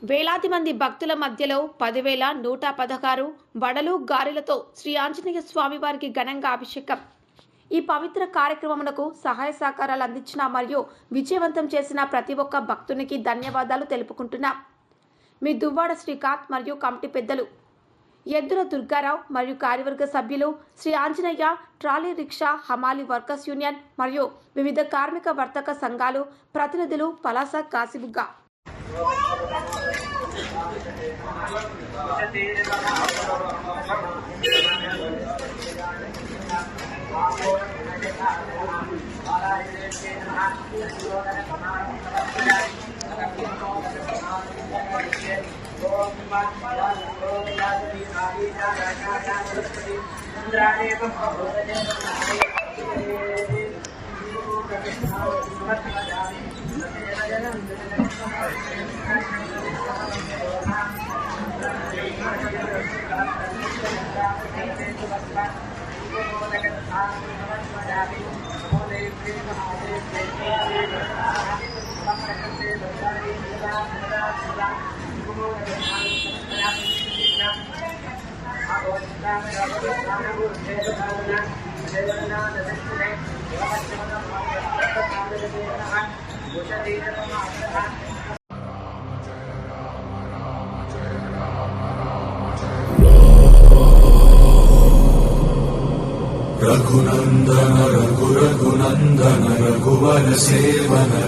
వేలాది మంది భక్తుల మధ్యలో 10,116 వడలు గారెలతో శ్రీ ఆంజనేయ స్వామి వారికి ఘనంగా అభిషేకం. ఈ పవిత్ర కార్యక్రమమునకు సహాయ సహకారాలు అందించిన మరియు విజయవంతం చేసిన ప్రతి ఒక్క భక్తునికి ధన్యవాదాలు తెలుపుకుంటున్నాం. మీ దువ్వాడ శ్రీకాంత్ మరియు కమిటీ పెద్దలు, ఎద్దుల దుర్గారావు మరియు కార్యవర్గ సభ్యులు, శ్రీ ఆంజనేయ ట్రాలీ రిక్షా హమాలి వర్కర్స్ యూనియన్ మరియు వివిధ కార్మిక వర్తక సంఘాలు ప్రతినిధులు, పలాస కాశీబుగ్గ. रघुनंदन रघुनंदन रघुवर सेवन